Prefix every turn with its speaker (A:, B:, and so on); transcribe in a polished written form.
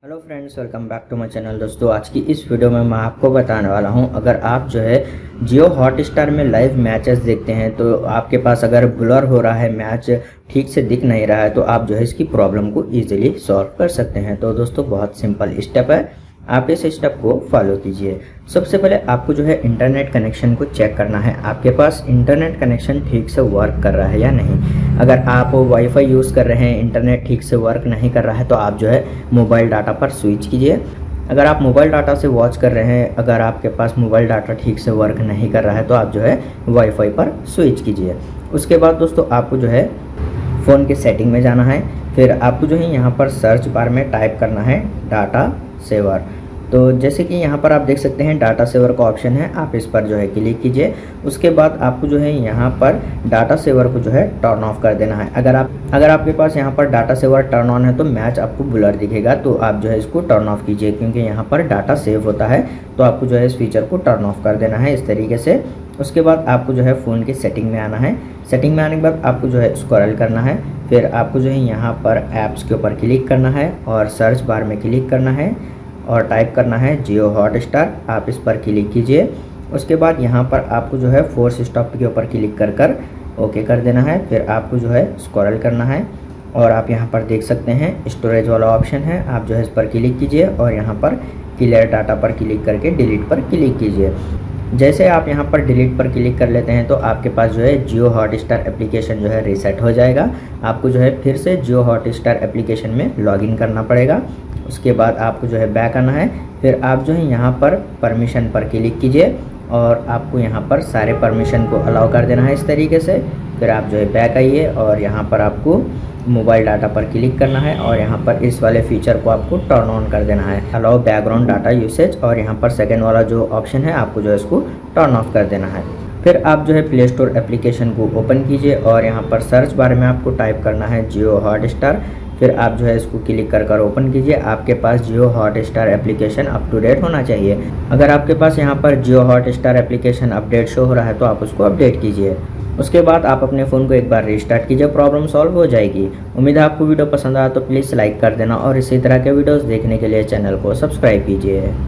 A: Hello friends, welcome back to my channel. दोस्तों, आज की इस वीडियो में मैं आपको बताने वाला हूं, अगर आप जो है जियो हॉटस्टार में लाइव मैचेस देखते हैं तो आपके पास अगर ब्लर हो रहा है, मैच ठीक से दिख नहीं रहा है, तो आप जो है इसकी प्रॉब्लम को इजीली सॉल्व कर सकते हैं। तो दोस्तों, बहुत सिंपल स्टेप है, आप इस स्टेप को फॉलो कीजिए। सबसे पहले आपको जो है इंटरनेट कनेक्शन को चेक करना है, आपके पास इंटरनेट कनेक्शन ठीक से वर्क कर रहा है या नहीं। अगर आप वाईफाई यूज़ कर रहे हैं, इंटरनेट ठीक से वर्क नहीं कर रहा है, तो आप जो है मोबाइल डाटा पर स्विच कीजिए। अगर आप मोबाइल डाटा से वॉच कर रहे हैं, अगर आपके पास मोबाइल डाटा ठीक से वर्क नहीं कर रहा है, तो आप जो है वाईफाई पर स्विच कीजिए। उसके बाद दोस्तों, आपको जो है फ़ोन के सेटिंग में जाना है। फिर आपको जो है यहाँ पर सर्च बार में टाइप करना है डाटा सेवर। तो जैसे कि यहाँ पर आप देख सकते हैं डाटा सेवर का ऑप्शन है, आप इस पर जो है क्लिक कीजिए। उसके बाद आपको जो है यहाँ पर डाटा सेवर को जो है टर्न ऑफ कर देना है। अगर आपके पास यहाँ पर डाटा सेवर टर्न ऑन है तो मैच आपको ब्लर दिखेगा, तो आप जो है इसको टर्न ऑफ कीजिए, क्योंकि यहाँ पर डाटा सेव होता है। तो आपको जो है इस फीचर को टर्न ऑफ कर देना है इस तरीके से। उसके बाद आपको जो है फ़ोन की सेटिंग में आना है। सेटिंग में आने के बाद आपको जो है स्क्रॉल करना है। फिर आपको जो है यहाँ पर ऐप्स के ऊपर क्लिक करना है और सर्च बार में क्लिक करना है और टाइप करना है जियो हॉटस्टार। आप इस पर क्लिक कीजिए। उसके बाद यहाँ पर आपको जो है फोर्स स्टॉप के ऊपर क्लिक कर कर ओके कर देना है। फिर आपको जो है स्क्रॉल करना है और आप यहाँ पर देख सकते हैं स्टोरेज वाला ऑप्शन है, आप जो है इस पर क्लिक कीजिए और यहाँ पर क्लियर डाटा पर क्लिक करके डिलीट पर क्लिक कीजिए। जैसे आप यहाँ पर डिलीट पर क्लिक कर लेते हैं तो आपके पास जो है जियो हॉटस्टार एप्लीकेशन जो है रीसेट हो जाएगा। आपको जो है फिर से जियो हॉटस्टार एप्लीकेशन में लॉगिन करना पड़ेगा। उसके बाद आपको जो है बैक आना है। फिर आप जो है यहाँ पर परमिशन पर क्लिक कीजिए और आपको यहाँ पर सारे परमिशन को अलाउ कर देना है इस तरीके से। फिर आप जो है बैक आइए और यहाँ पर आपको मोबाइल डाटा पर क्लिक करना है और यहाँ पर इस वाले फीचर को आपको टर्न ऑन कर देना है, अलाउ बैकग्राउंड डाटा यूसेज। और यहाँ पर सेकेंड वाला जो ऑप्शन है आपको जो है इसको टर्न ऑफ कर देना है। फिर आप जो है प्ले स्टोर एप्लीकेशन को ओपन कीजिए और यहाँ पर सर्च बार में आपको टाइप करना है जियो हॉटस्टार। फिर आप जो है इसको क्लिक कर कर ओपन कीजिए। आपके पास Jio Hotstar application up to date होना चाहिए। अगर आपके पास यहाँ पर Jio Hotstar application update show हो रहा है तो आप उसको अपडेट कीजिए। उसके बाद आप अपने फ़ोन को एक बार रिस्टार्ट कीजिए, प्रॉब्लम सॉल्व हो जाएगी। उम्मीद है आपको वीडियो पसंद आया तो प्लीज़ लाइक कर देना और इसी तरह के वीडियोस देखने के लिए चैनल को सब्सक्राइब कीजिए।